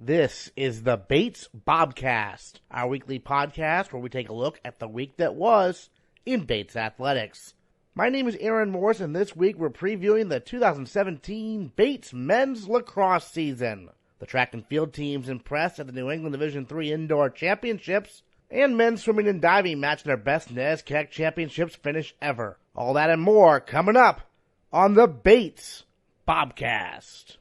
This is the Bates Bobcast, our weekly podcast where we take a look at the week that was in Bates Athletics. My name is Aaron Morris, and this week we're previewing the 2017 Bates men's lacrosse season. The track and field teams impressed at the New England Division III Indoor Championships, and men's swimming and diving matched their best NESCAC Championships finish ever. All that and more coming up on the Bates Bobcast.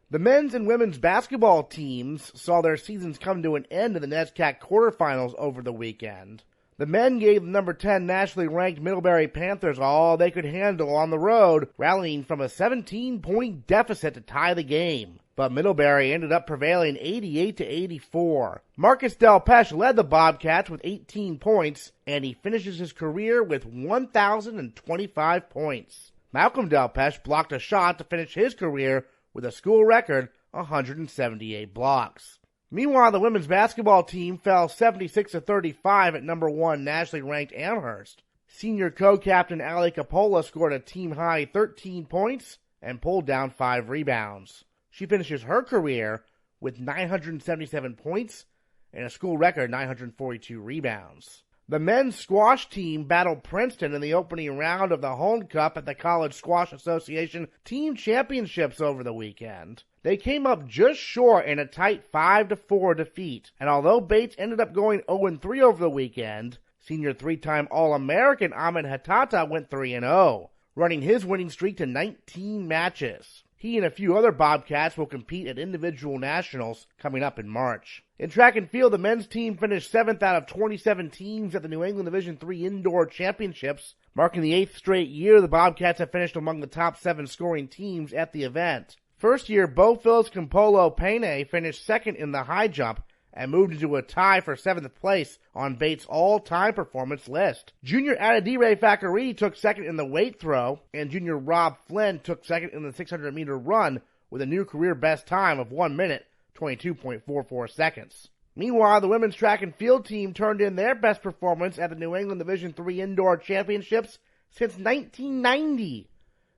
The men's and women's basketball teams saw their seasons come to an end in the NESCAC quarterfinals over the weekend. The men gave the number 10 nationally ranked Middlebury Panthers all they could handle on the road, rallying from a 17-point deficit to tie the game. But Middlebury ended up prevailing 88-84. Marcus Delpeche led the Bobcats with 18 points, and he finishes his career with 1,025 points. Malcolm Delpeche blocked a shot to finish his career with a school record 178 blocks. Meanwhile, the women's basketball team fell 76-35 at number 1 nationally ranked Amherst. Senior co-captain Ali Capola scored a team-high 13 points and pulled down 5 rebounds. She finishes her career with 977 points and a school record 942 rebounds. The men's squash team battled Princeton in the opening round of the Hone Cup at the College Squash Association Team Championships over the weekend. They came up just short in a tight 5-4 defeat, and although Bates ended up going 0-3 over the weekend, senior 3-time All-American Ahmed Hatata went 3-0, running his winning streak to 19 matches. He and a few other Bobcats will compete at individual nationals coming up in March. In track and field, the men's team finished 7th out of 27 teams at the New England Division III Indoor Championships, marking the 8th straight year the Bobcats have finished among the top 7 scoring teams at the event. First year, Bo Phil's Campolo Payne finished second in the high jump and moved into a tie for 7th place on Bates' all-time performance list. Junior Adedire Fakari took second in the weight throw, and junior Rob Flynn took second in the 600-meter run with a new career best time of 1 minute, 22.44 seconds. Meanwhile, the women's track and field team turned in their best performance at the New England Division III Indoor Championships since 1990.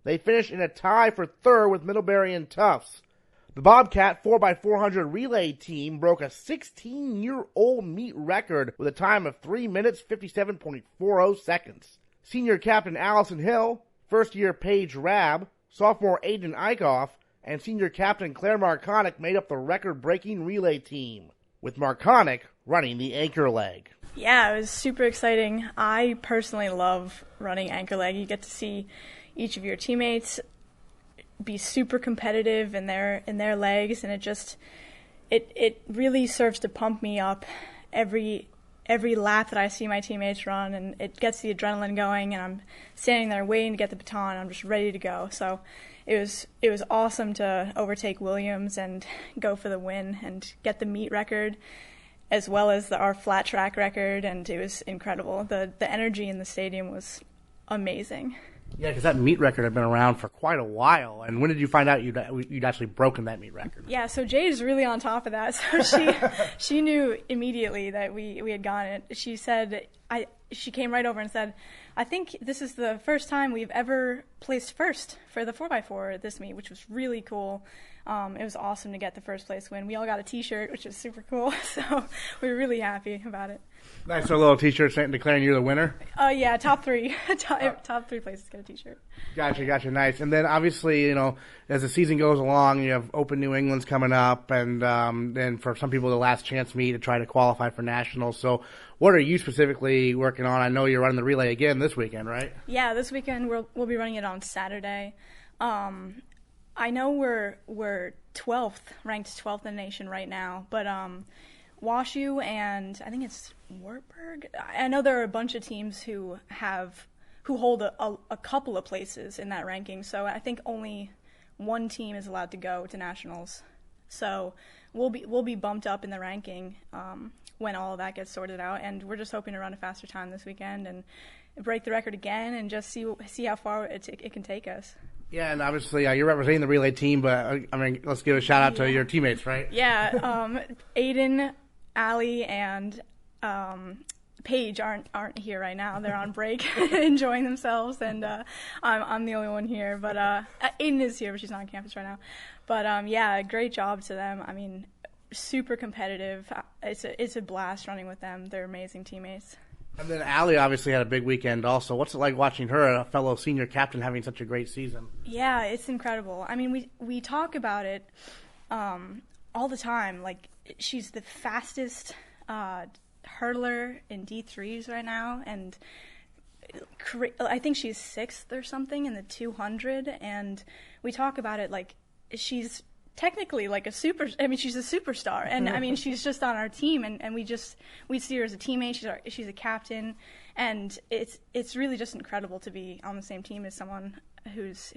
They finished in a tie for third with Middlebury and Tufts. The Bobcat 4x400 relay team broke a 16-year-old meet record with a time of 3 minutes 57.40 seconds. Senior captain Allison Hill, first-year Paige Rabb, sophomore Aiden Eichhoff, and senior captain Claire Marconic made up the record-breaking relay team, with Marconic running the anchor leg. Yeah, it was super exciting. I personally love running anchor leg. You get to see each of your teammates be super competitive in their legs, and it really serves to pump me up every lap that I see my teammates run, and it gets the adrenaline going, and I'm standing there waiting to get the baton. I'm just ready to go. So it was awesome to overtake Williams and go for the win and get the meet record as well as our flat track record, and it was incredible. The energy in the stadium was amazing. Yeah, because that meet record had been around for quite a while. And when did you find out you'd actually broken that meet record? Yeah, so Jade is really on top of that. So she knew immediately that we had gotten it. She said, she came right over and said, I think this is the first time we've ever placed first for the 4x4 at this meet, which was really cool. It was awesome to get the first place win. We all got a T-shirt, which was super cool. So we were really happy about it. Nice, so a little T-shirt declaring you're the winner? Yeah, top 3. top 3 places get a T-shirt. Gotcha, nice. And then obviously, as the season goes along, you have Open New England's coming up, and then for some people, the last chance meet to try to qualify for nationals. So what are you specifically working on? I know you're running the relay again this weekend, right? Yeah, this weekend we'll be running it on Saturday. I know we're 12th, ranked 12th in the nation right now, but WashU and I think it's Wartburg. I know there are a bunch of teams who hold a couple of places in that ranking. So I think only one team is allowed to go to nationals. So we'll be bumped up in the ranking when all of that gets sorted out, and we're just hoping to run a faster time this weekend and break the record again and just see how far it can take us. Yeah, and obviously you're representing the relay team, but let's give a shout out to your teammates, right? Yeah, Aiden, Allie, and Paige aren't here right now. They're on break, enjoying themselves, and I'm the only one here. But Aiden is here, but she's not on campus right now. But yeah, great job to them. I mean, super competitive. It's a blast running with them. They're amazing teammates. And then Allie obviously had a big weekend also. What's it like watching her, a fellow senior captain, having such a great season? Yeah, it's incredible. I mean, we talk about it all the time. Like, she's the fastest hurdler in D3s right now, and I think she's 6th or something in the 200, and we talk about it like she's technically like she's a superstar, and I mean, she's just on our team, and we see her as a teammate. She's a captain, and it's really just incredible to be on the same team as someone who's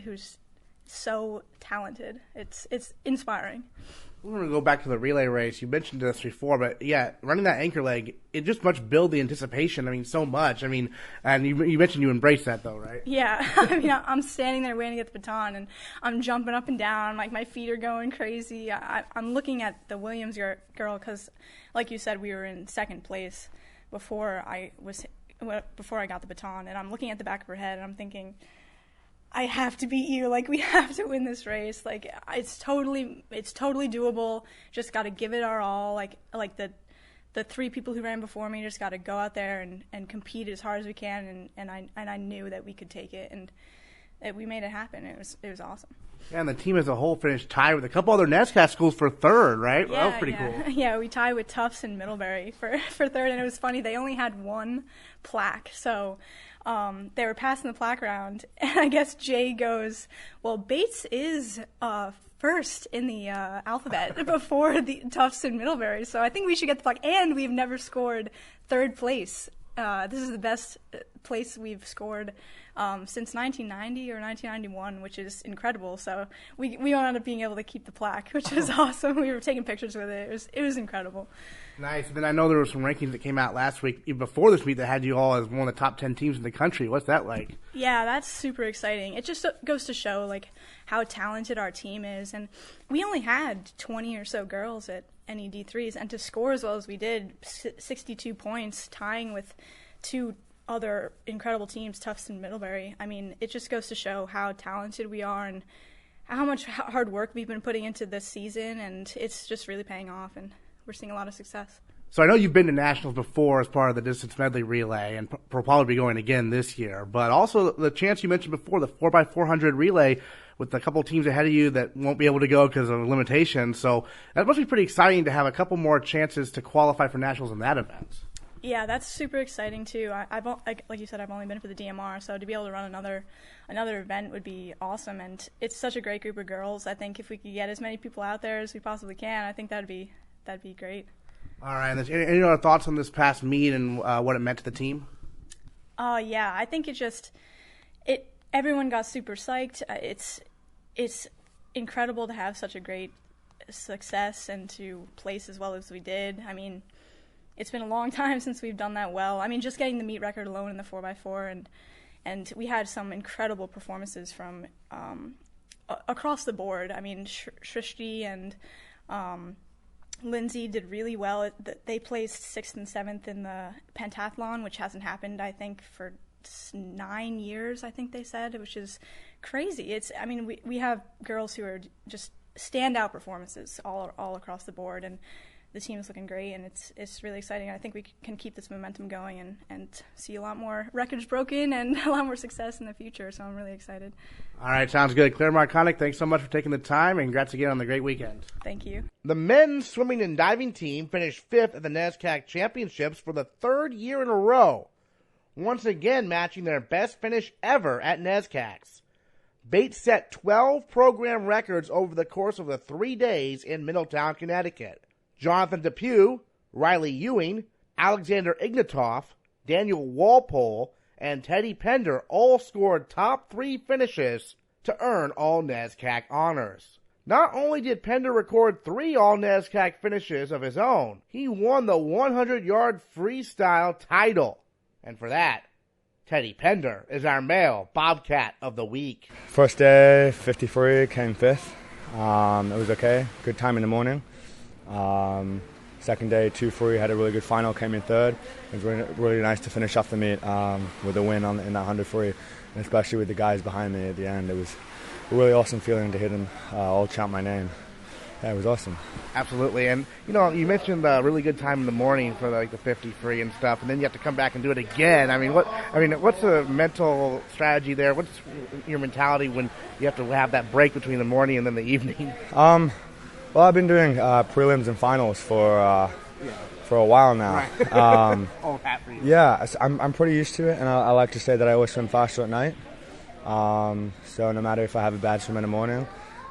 so talented. It's inspiring. We're going to go back to the relay race. You mentioned this before, but yeah, running that anchor leg, it just much build the anticipation. I mean, so much. I mean, and you mentioned you embrace that though, right? Yeah. I mean, I'm standing there waiting to get the baton, and I'm jumping up and down. Like, my feet are going crazy. I'm looking at the Williams girl because, like you said, we were in 2nd place before I got the baton, and I'm looking at the back of her head, and I'm thinking, I have to beat you. Like, we have to win this race. Like, it's totally doable. Just got to give it our all. Like the 3 people who ran before me just got to go out there and compete as hard as we can. And I knew that we could take it, and we made it happen. It was awesome. Yeah, and the team as a whole finished tied with a couple other NESCAC schools for 3rd, right? Yeah, that was pretty cool. Yeah, we tied with Tufts and Middlebury for 3rd, and it was funny. They only had 1 plaque, so they were passing the plaque around, and I guess Jay goes, well, Bates is first in the alphabet before the Tufts and Middlebury, so I think we should get the plaque. And we've never scored 3rd place. This is the best place we've scored since 1990 or 1991, which is incredible. So we wound up being able to keep the plaque, which was awesome. We were taking pictures with it. It was incredible. Nice. And then I know there were some rankings that came out last week before this meet that had you all as one of the top 10 teams in the country. What's that like? Yeah, that's super exciting. It just goes to show like how talented our team is, and we only had 20 or so girls at any D3s, and to score as well as we did, 62 points, tying with 2 other incredible teams, Tufts and Middlebury. I mean, it just goes to show how talented we are and how much hard work we've been putting into this season, and it's just really paying off, and we're seeing a lot of success. So I know you've been to nationals before as part of the distance medley relay, and will probably be going again this year, but also the chance you mentioned before, the 4x400 relay with a couple teams ahead of you that won't be able to go because of limitations. So that must be pretty exciting to have a couple more chances to qualify for nationals in that event. Yeah, that's super exciting too. Like you said, I've only been for the DMR, so to be able to run another event would be awesome. And it's such a great group of girls. I think if we could get as many people out there as we possibly can, I think that'd be great. All right. Any other thoughts on this past meet and what it meant to the team? Yeah, I think everyone got super psyched. It's incredible to have such a great success and to place as well as we did. I mean, it's been a long time since we've done that well. I mean, just getting the meet record alone in the 4x4, and we had some incredible performances from across the board. I mean, Shrishti and Lindsay did really well. They placed 6th and 7th in the pentathlon, which hasn't happened, I think, for 9 years, I think they said, which is crazy. We have girls who are just standout performances all across the board, and the team is looking great, and it's really exciting. I think we can keep this momentum going and see a lot more records broken and a lot more success in the future, so I'm really excited. All right, sounds good. Claire Marconic, thanks so much for taking the time, and congrats again on the great weekend. Thank you. The men's swimming and diving team finished 5th at the NESCAC Championships for the 3rd year in a row, once again matching their best finish ever at NESCACs. Bates set 12 program records over the course of the 3 days in Middletown, Connecticut. Jonathan Depew, Riley Ewing, Alexander Ignatoff, Daniel Walpole, and Teddy Pender all scored top 3 finishes to earn all NESCAC honors. Not only did Pender record 3 all NESCAC finishes of his own, he won the 100-yard freestyle title. And for that, Teddy Pender is our male Bobcat of the week. First day, 53, came fifth. It was okay. Good time in the morning. Second day, 2-3, had a really good final, came in third. It was really, really nice to finish off the meet with a win in that 100 free, and especially with the guys behind me at the end. It was a really awesome feeling to hear them all chant my name. Yeah, it was awesome. Absolutely. And, you mentioned a really good time in the morning for the 53 and stuff, and then you have to come back and do it again. What's the mental strategy there? What's your mentality when you have to have that break between the morning and then the evening? Well, I've been doing prelims and finals for a while now. Right. Old hat for you. Yeah, I'm pretty used to it, and I like to say that I always swim faster at night. So no matter if I have a bad swim in the morning,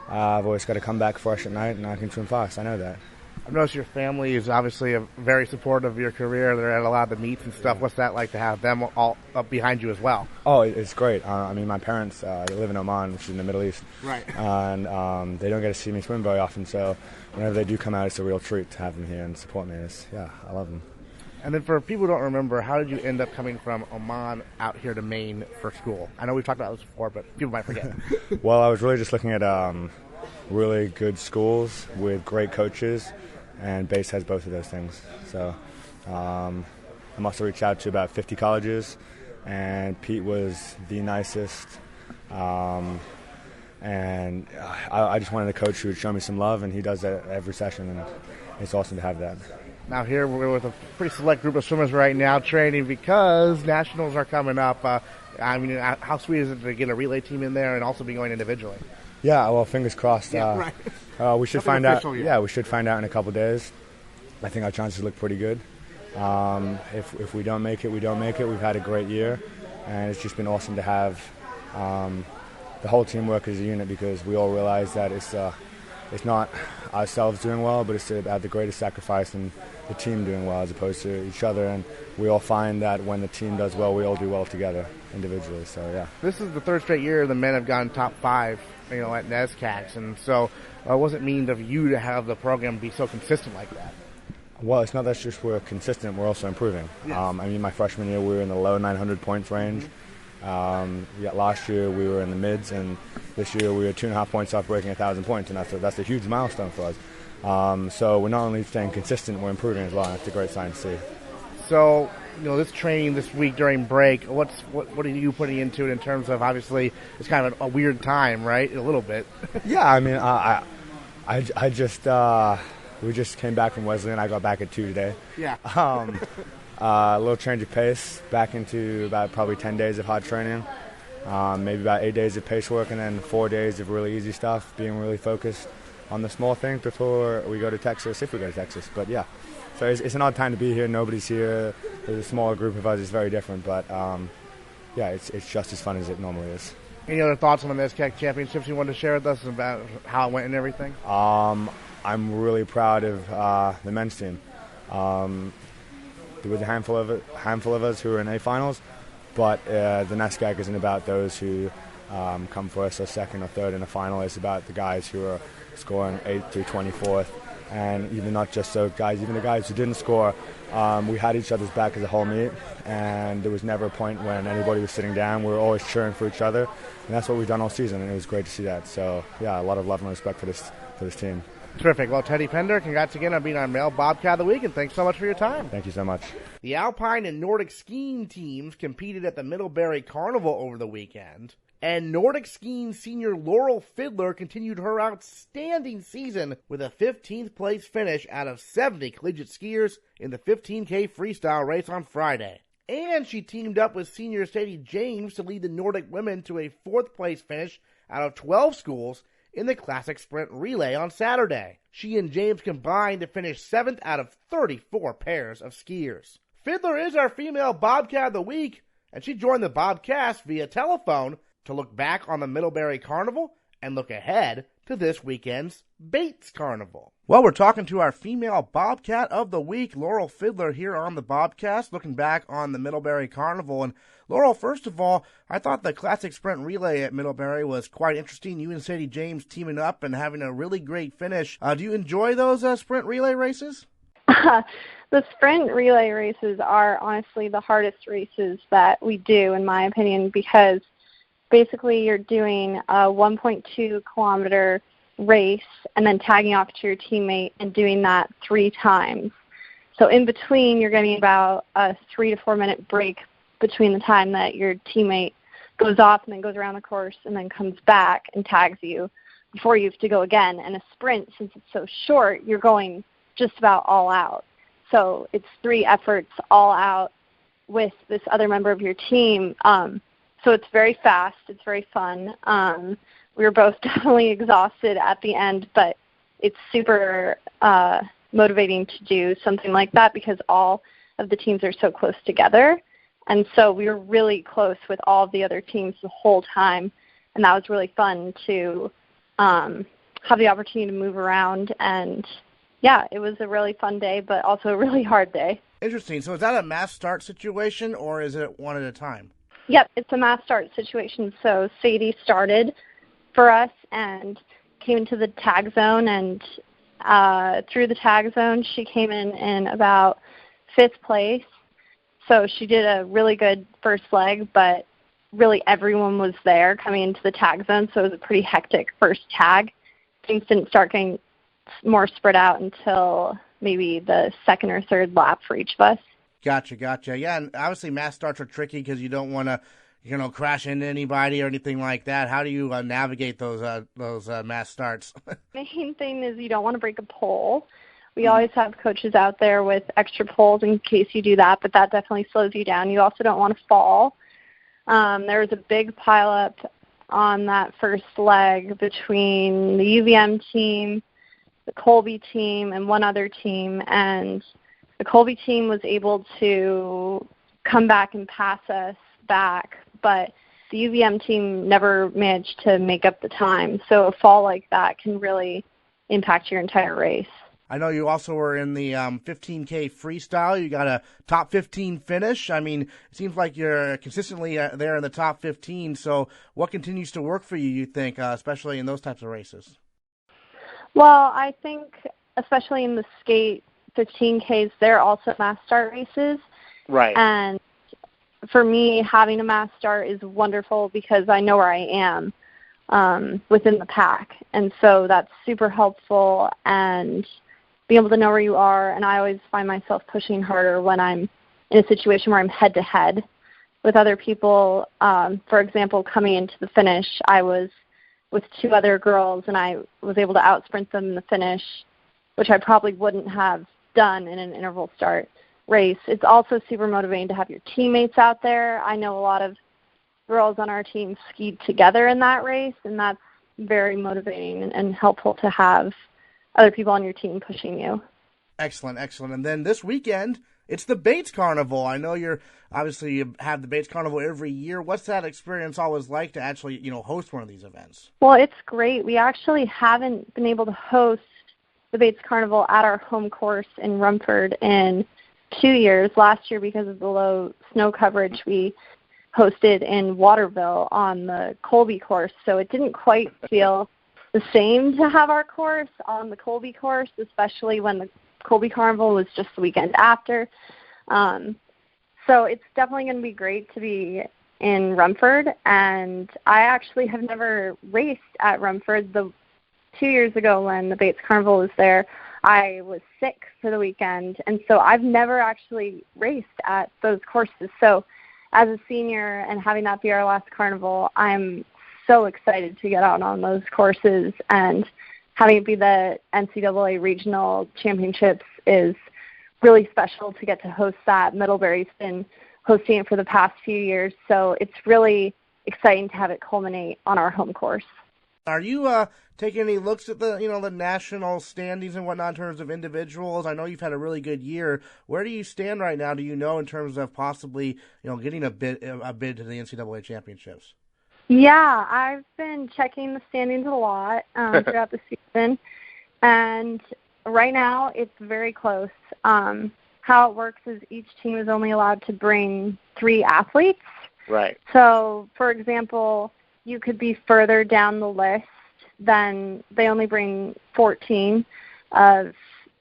I've always got to come back fresh at night, and I can swim fast. I know that. I've noticed your family is obviously very supportive of your career. They're at a lot of the meets and stuff. What's that like to have them all up behind you as well? Oh, it's great. My parents they live in Oman, which is in the Middle East. Right. And they don't get to see me swim very often, so whenever they do come out, it's a real treat to have them here and support me. I love them. And then for people who don't remember, how did you end up coming from Oman out here to Maine for school? I know we've talked about this before, but people might forget. Well, I was really just looking at really good schools with great coaches, and Base has both of those things. So I must have reached out to about 50 colleges, and Pete was the nicest. And I just wanted a coach who would show me some love, and he does that every session, and it's awesome to have that. Now here we're with a pretty select group of swimmers right now training because nationals are coming up. How sweet is it to get a relay team in there and also be going individually? Yeah, well, fingers crossed. Yeah, right. We should find out. Yeah, we should find out in a couple days. I think our chances look pretty good. If we don't make it, we don't make it. We've had a great year, and it's just been awesome to have the whole team work as a unit, because we all realize that it's not ourselves doing well, but it's about the greatest sacrifice and the team doing well as opposed to each other. And we all find that when the team does well, we all do well together individually. So yeah. This is the third straight year the men have gone top 5, at NESCACs, and so what does it mean to you to have the program be so consistent like that? Well, it's not that just we're consistent; we're also improving. Yes. My freshman year we were in the low 900 points range. Last year we were in the mids, and this year we were 2.5 points off breaking 1,000 points, and that's a huge milestone for us. So we're not only staying consistent, we're improving as well, and that's a great sign to see. So, this training this week during break, what are you putting into it in terms of, obviously, it's kind of a weird time, right? A little bit. Yeah, we just came back from Wesleyan. I got back at 2 today. Yeah. A little change of pace, back into about probably 10 days of hard training, maybe about 8 days of pace work, and then 4 days of really easy stuff, being really focused on the small things before we go to Texas, if we go to Texas. But yeah, so it's an odd time to be here. Nobody's here. There's a smaller group of us. It's very different, but it's just as fun as it normally is. Any other thoughts on the NESCAC championships you wanted to share with us about how it went and everything? I'm really proud of the men's team. There was a handful of us who were in A finals, but the NESCAC isn't about those who come first or second or third in a final. It's about the guys who are scoring 8th through 24th, and even not just those guys, even the guys who didn't score. We had each other's back as a whole meet, and there was never a point when anybody was sitting down. We were always cheering for each other, and that's what we've done all season, and it was great to see that. So yeah, a lot of love and respect for this team. Terrific. Well, Teddy Pender, congrats again on being our male Bobcat of the Week, and thanks so much for your time. Thank you so much. The Alpine and Nordic skiing teams competed at the Middlebury Carnival over the weekend, and Nordic skiing senior Laurel Fiddler continued her outstanding season with a 15th place finish out of 70 collegiate skiers in the 15K freestyle race on Friday. And she teamed up with senior Sadie James to lead the Nordic women to a 4th place finish out of 12 schools in the Classic Sprint Relay on Saturday. She and James combined to finish 7th out of 34 pairs of skiers. Fiddler is our female Bobcat of the Week, and she joined the Bobcast via telephone to look back on the Middlebury Carnival and look ahead to this weekend's Bates Carnival. Well, we're talking to our female Bobcat of the Week, Laurel Fiddler, here on the Bobcast, looking back on the Middlebury Carnival. And Laurel, first of all, I thought the Classic Sprint Relay at Middlebury was quite interesting. You and Sadie James teaming up and having a really great finish. Do you enjoy those sprint relay races? The sprint relay races are honestly the hardest races that we do, in my opinion, because basically you're doing a 1.2 kilometer race and then tagging off to your teammate and doing that 3 times. So in between, you're getting about a 3 to 4 minute break between the time that your teammate goes off and then goes around the course and then comes back and tags you before you have to go again. And a sprint, since it's so short, you're going just about all out. So it's 3 efforts all out with this other member of your team. So it's very fast. It's very fun. We were both definitely exhausted at the end, but it's super motivating to do something like that because all of the teams are so close together. And so we were really close with all of the other teams the whole time, and that was really fun to have the opportunity to move around. And, yeah, it was a really fun day, but also a really hard day. Interesting. So is that a mass start situation, or is it one at a time? Yep, it's a mass start situation. So Sadie started for us and came into the tag zone, and through the tag zone, she came in about 5th place. So she did a really good first leg, but really everyone was there coming into the tag zone, so it was a pretty hectic first tag. Things didn't start getting more spread out until maybe the 2nd or 3rd lap for each of us. Gotcha. Yeah, and obviously mass starts are tricky because you don't want to, crash into anybody or anything like that. How do you navigate those mass starts? Main thing is you don't want to break a pole. We always have coaches out there with extra poles in case you do that, but that definitely slows you down. You also don't want to fall. There was a big pileup on that first leg between the UVM team, the Colby team, and one other team, and the Colby team was able to come back and pass us back, but the UVM team never managed to make up the time. So a fall like that can really impact your entire race. I know you also were in the 15K freestyle. You got a top 15 finish. I mean, it seems like you're consistently there in the top 15. So what continues to work for you think, especially in those types of races? Well, I think especially in the skate 15Ks, they're also mass start races. Right. And for me, having a mass start is wonderful because I know where I am within the pack. And so that's super helpful, and being able to know where you are. And I always find myself pushing harder when I'm in a situation where I'm head-to-head with other people. For example, coming into the finish, I was with 2 other girls, and I was able to outsprint them in the finish, which I probably wouldn't have done in an interval start race. It's also super motivating to have your teammates out there. I know a lot of girls on our team skied together in that race, and that's very motivating and helpful to have other people on your team pushing you. Excellent. And then this weekend, it's the Bates Carnival. I know you have the Bates Carnival every year. What's that experience always like to actually, host one of these events? Well, it's great. We actually haven't been able to host the Bates Carnival at our home course in Rumford in 2 years. Last year, because of the low snow coverage, we hosted in Waterville on the Colby course, so it didn't quite feel the same to have our course on the Colby course, especially when the Colby Carnival was just the weekend after. So it's definitely going to be great to be in Rumford, and I actually have never raced at Rumford. 2 years ago when the Bates Carnival was there, I was sick for the weekend, and so I've never actually raced at those courses. So as a senior and having that be our last carnival, I'm so excited to get out on those courses, and having it be the NCAA regional championships is really special to get to host that. Middlebury's been hosting it for the past few years, so it's really exciting to have it culminate on our home course. Are you taking any looks at the the national standings and whatnot in terms of individuals? I know you've had a really good year. Where do you stand right now? Do you know in terms of possibly getting a bid to the NCAA championships? Yeah, I've been checking the standings a lot throughout the season, and right now it's very close. How it works is each team is only allowed to bring 3 athletes. Right. So, for example, you could be further down the list, then they only bring 14 of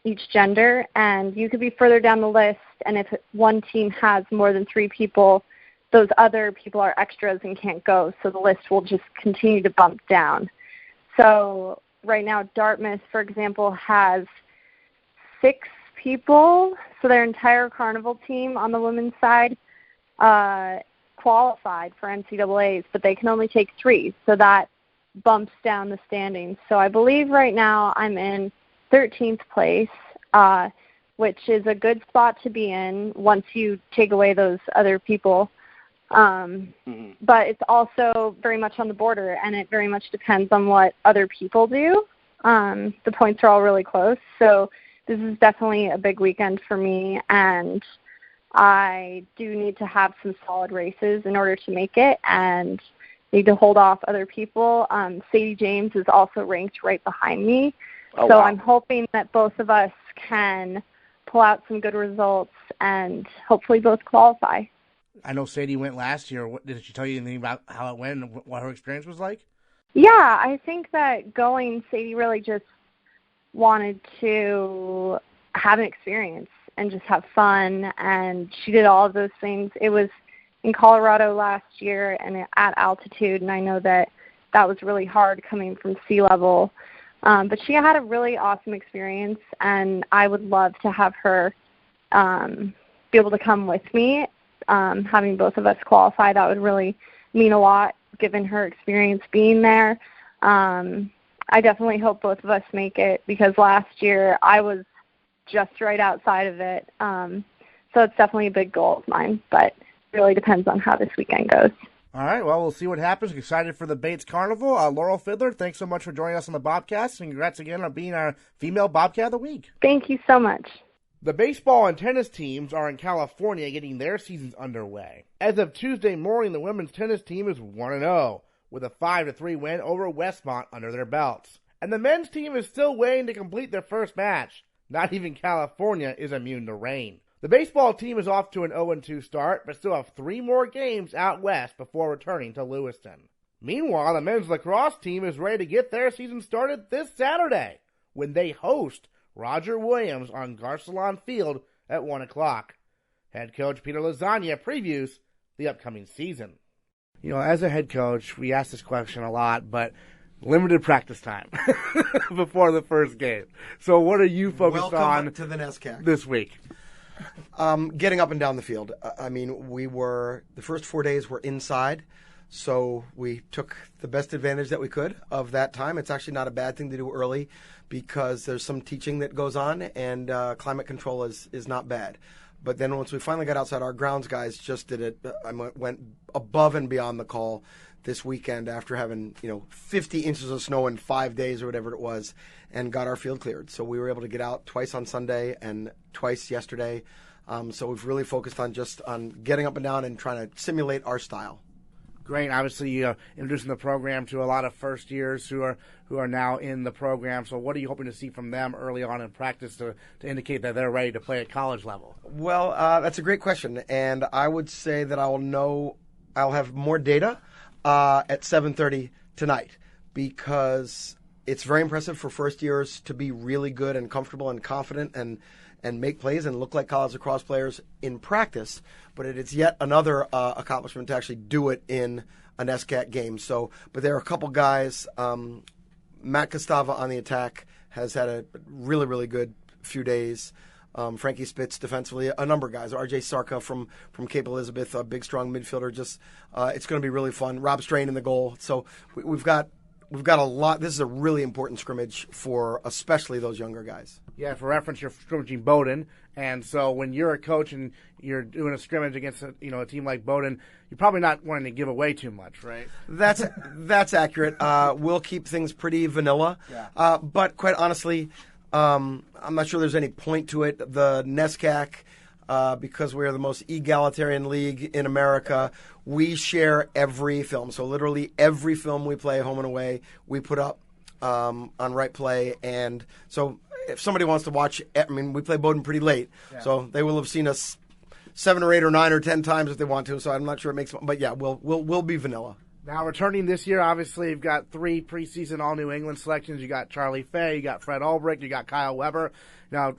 each gender, and you could be further down the list, and if one team has more than 3 people, those other people are extras and can't go, so the list will just continue to bump down. So right now, Dartmouth, for example, has 6 people, so their entire carnival team on the women's side qualified for NCAAs, but they can only take 3, so that bumps down the standings. So I believe right now I'm in 13th place, which is a good spot to be in once you take away those other people. But it's also very much on the border, and it very much depends on what other people do. The points are all really close, so this is definitely a big weekend for me, and I do need to have some solid races in order to make it and need to hold off other people. Sadie James is also ranked right behind me, so I'm hoping that both of us can pull out some good results and hopefully both qualify. I know Sadie went last year. Did she tell you anything about how it went and what her experience was like? Yeah, I think that going, Sadie really just wanted to have an experience and just have fun, and she did all of those things. It was in Colorado last year and at altitude, and I know that was really hard coming from sea level. But she had a really awesome experience, and I would love to have her be able to come with me. Having both of us qualify, that would really mean a lot given her experience being there. I definitely hope both of us make it because last year I was just right outside of it. So it's definitely a big goal of mine, but it really depends on how this weekend goes. All right, well, we'll see what happens. Excited for the Bates Carnival. Laurel Fiddler, thanks so much for joining us on the Bobcast, and congrats again on being our female Bobcat of the Week. Thank you so much. The baseball and tennis teams are in California getting their seasons underway. As of Tuesday morning, the women's tennis team is 1-0, with a 5-3 win over Westmont under their belts. And the men's team is still waiting to complete their first match. Not even California is immune to rain. The baseball team is off to an 0-2 start, but still have 3 more games out west before returning to Lewiston. Meanwhile, the men's lacrosse team is ready to get their season started this Saturday, when they host Roger Williams on Garcelon Field at 1 o'clock. Head coach Peter Lasagna previews the upcoming season. You know, as a head coach, we ask this question a lot, but limited practice time before the first game. So what are you focused on to the NESCAC this week? Getting up and down the field. I mean, the first 4 days were inside, so we took the best advantage that we could of that time. It's actually not a bad thing to do early because there's some teaching that goes on, and climate control is not bad. But then once we finally got outside, our grounds guys just did it. I went above and beyond the call this weekend after having 50 inches of snow in 5 days or whatever it was, and got our field cleared. So we were able to get out twice on Sunday and twice yesterday. So we've really focused on getting up and down and trying to simulate our style. Great. Obviously, introducing the program to a lot of first years who are now in the program. So what are you hoping to see from them early on in practice to indicate that they're ready to play at college level? Well, that's a great question, and I would say that I'll have more data at 7:30 tonight, because it's very impressive for first years to be really good and comfortable and confident and make plays and look like college lacrosse players in practice, but it's yet another accomplishment to actually do it in a NESCAC game. So, but there are a couple guys. Matt Costava on the attack has had a really, really good few days. Frankie Spitz defensively, a number of guys. R.J. Sarka from Cape Elizabeth, a big, strong midfielder. It's going to be really fun. Rob Strain in the goal. So we've got a lot. This is a really important scrimmage for especially those younger guys. Yeah, for reference, you're scrimmaging Bowdoin, and so when you're a coach and you're doing a scrimmage against a team like Bowdoin, you're probably not wanting to give away too much, right? That's accurate. We'll keep things pretty vanilla, but quite honestly, I'm not sure there's any point to it. The NESCAC, because we're the most egalitarian league in America, we share every film. So literally every film we play, home and away, we put up on Right Play. And so if somebody wants to watch, we play Bowdoin pretty late, so they will have seen us 7 or 8 or 9 or 10 times if they want to. So I'm not sure it makes, but yeah, we'll be vanilla. Now, returning this year, obviously, you've got 3 preseason All-New England selections. You got Charlie Fay, you got Fred Ulbrich, you got Kyle Weber. Now,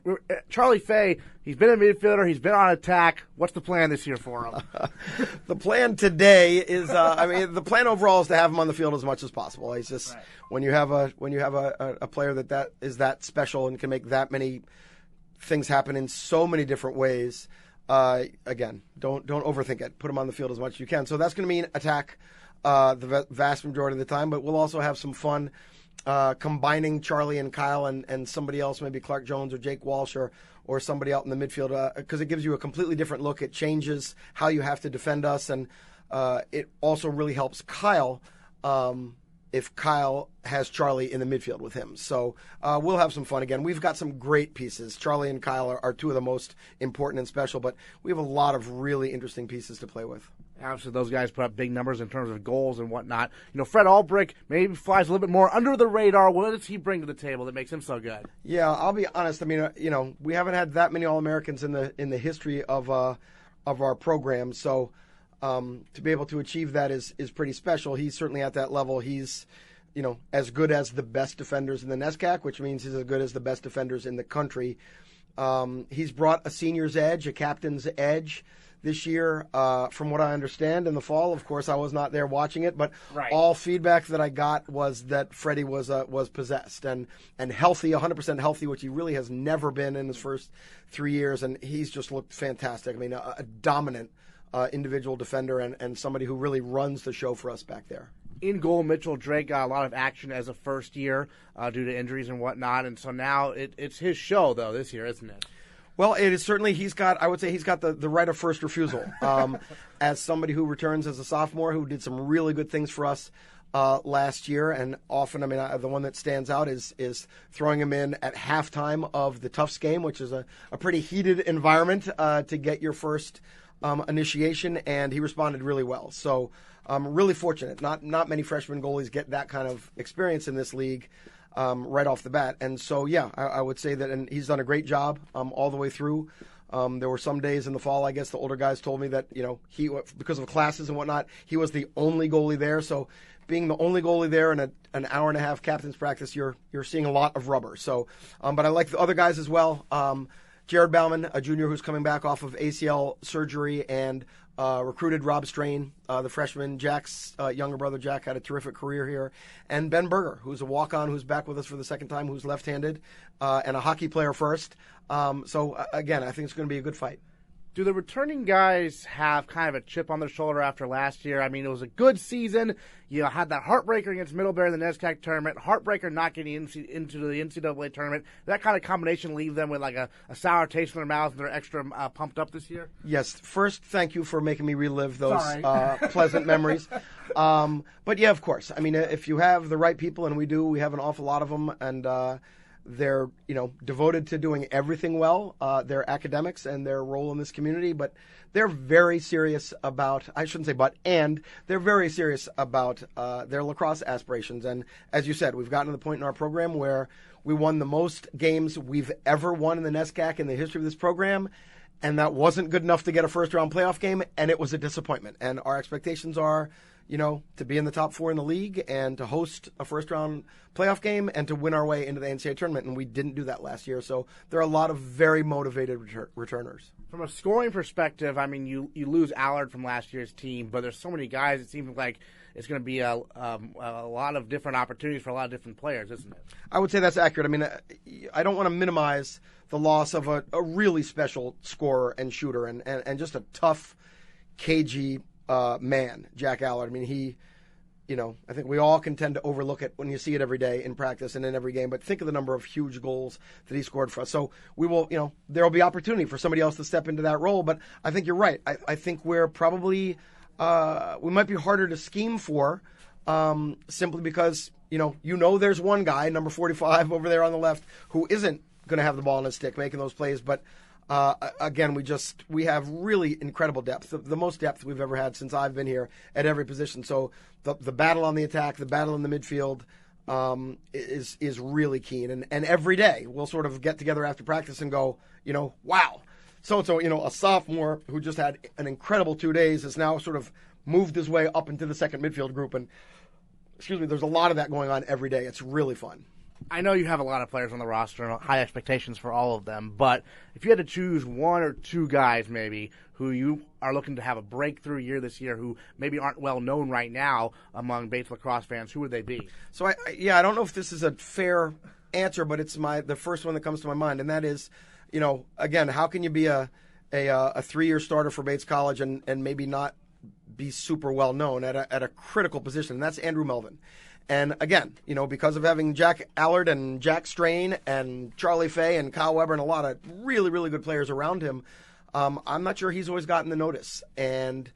Charlie Fay, he's been a midfielder, he's been on attack. What's the plan this year for him? The plan today is, the plan overall is to have him on the field as much as possible. He's just Right. when you have a player that is that special and can make that many things happen in so many different ways. Again, don't overthink it. Put him on the field as much as you can. So that's going to mean attack. The vast majority of the time, but we'll also have some fun combining Charlie and Kyle and somebody else, maybe Clark Jones or Jake Walsh or somebody out in the midfield, because it gives you a completely different look. It changes how you have to defend us, and it also really helps Kyle if Kyle has Charlie in the midfield with him. So we'll have some fun again. We've got some great pieces. Charlie and Kyle are 2 of the most important and special, but we have a lot of really interesting pieces to play with. Obviously, those guys put up big numbers in terms of goals and whatnot. Fred Ulbrich maybe flies a little bit more under the radar. What does he bring to the table that makes him so good? Yeah, I'll be honest. We haven't had that many All-Americans in the history of our program, so to be able to achieve that is pretty special. He's certainly at that level. He's as good as the best defenders in the NESCAC, which means he's as good as the best defenders in the country. He's brought a senior's edge, a captain's edge this year, from what I understand in the fall. Of course, I was not there watching it, but Right. all feedback that I got was that Freddie was possessed and healthy, 100% healthy, which he really has never been in his first 3 years, and he's just looked fantastic. A dominant individual defender and somebody who really runs the show for us back there. In goal, Mitchell Drake got a lot of action as a first year due to injuries and whatnot, and so now it's his show, though, this year, isn't it? Well, it is certainly, I would say he's got the right of first refusal. As somebody who returns as a sophomore who did some really good things for us last year, and often, the one that stands out is throwing him in at halftime of the Tufts game, which is a pretty heated environment to get your first initiation, and he responded really well. So I'm really fortunate. Not many freshman goalies get that kind of experience in this league. Right off the bat. And so, yeah, I would say that, and he's done a great job all the way through. There were some days in the fall, I guess the older guys told me that, he, because of classes and whatnot, he was the only goalie there. So being the only goalie there in an hour and a half captain's practice, you're seeing a lot of rubber. So, but I like the other guys as well. Jared Bauman, a junior who's coming back off of ACL surgery and recruited Rob Strain, the freshman. Jack's younger brother, Jack, had a terrific career here. And Ben Berger, who's a walk-on, who's back with us for the second time, who's left-handed, and a hockey player first. So, again, I think it's going to be a good fight. Do the returning guys have kind of a chip on their shoulder after last year? It was a good season. You had that heartbreaker against Middlebury in the NESCAC tournament, heartbreaker not getting into the NCAA tournament. That kind of combination leave them with like a sour taste in their mouth and they're extra pumped up this year? Yes. First, thank you for making me relive those pleasant memories. But, yeah, of course. If you have the right people, and we have an awful lot of them, and they're, devoted to doing everything well, their academics and their role in this community, but they're very serious about, I shouldn't say but, and they're very serious about their lacrosse aspirations. And as you said, we've gotten to the point in our program where we won the most games we've ever won in the NESCAC in the history of this program, and that wasn't good enough to get a first-round playoff game, and it was a disappointment. And our expectations are, to be in the top 4 in the league and to host a first-round playoff game and to win our way into the NCAA tournament, and we didn't do that last year. So there are a lot of very motivated returners. From a scoring perspective, you lose Allard from last year's team, but there's so many guys, it seems like it's going to be a lot of different opportunities for a lot of different players, isn't it? I would say that's accurate. I don't want to minimize the loss of a really special scorer and shooter and just a tough, cagey man, Jack Allard. I think we all can tend to overlook it when you see it every day in practice and in every game, but think of the number of huge goals that he scored for us. So we will, there will be opportunity for somebody else to step into that role, but I think you're right. I think we're probably, we might be harder to scheme for simply because, there's one guy, number 45 over there on the left, who isn't going to have the ball in his stick making those plays, but again, we have really incredible depth, the most depth we've ever had since I've been here at every position. So the battle on the attack, the battle in the midfield is really keen. And every day we'll sort of get together after practice and go, wow. So, a sophomore who just had an incredible 2 days is now sort of moved his way up into the second midfield group. And, there's a lot of that going on every day. It's really fun. I know you have a lot of players on the roster and high expectations for all of them, but if you had to choose one or two guys maybe who you are looking to have a breakthrough year this year who maybe aren't well known right now among Bates lacrosse fans, who would they be? So, I don't know if this is a fair answer, but it's the first one that comes to my mind, and that is, again, how can you be a 3-year starter for Bates College and maybe not be super well known at a critical position? And that's Andrew Melvin. And again, because of having Jack Allard and Jack Strain and Charlie Fay and Kyle Weber and a lot of really, really good players around him, I'm not sure he's always gotten the notice. And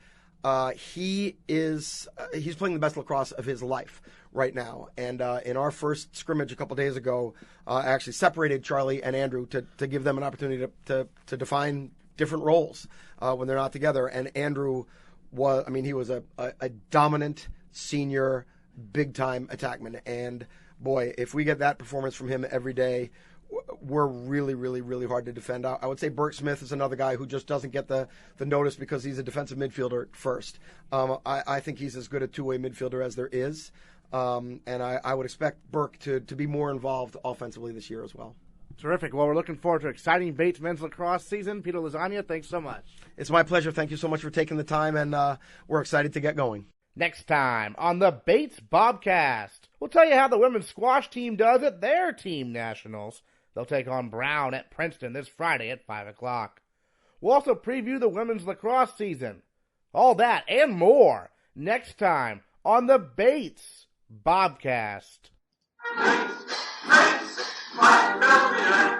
he's playing the best lacrosse of his life right now. And in our first scrimmage a couple days ago, I actually separated Charlie and Andrew to give them an opportunity to define different roles when they're not together. And Andrew he was a dominant senior big-time attackman. And, boy, if we get that performance from him every day, we're really, really, really hard to defend. I would say Burt Smith is another guy who just doesn't get the notice because he's a defensive midfielder first. I think he's as good a two-way midfielder as there is. And I would expect Burke to be more involved offensively this year as well. Terrific. Well, we're looking forward to exciting Bates men's lacrosse season. Peter Lasagna, thanks so much. It's my pleasure. Thank you so much for taking the time, and we're excited to get going. Next time on the Bates Bobcast, we'll tell you how the women's squash team does at their team nationals. They'll take on Brown at Princeton this Friday at 5 o'clock. We'll also preview the women's lacrosse season. All that and more next time on the Bates Bobcast. Bates, my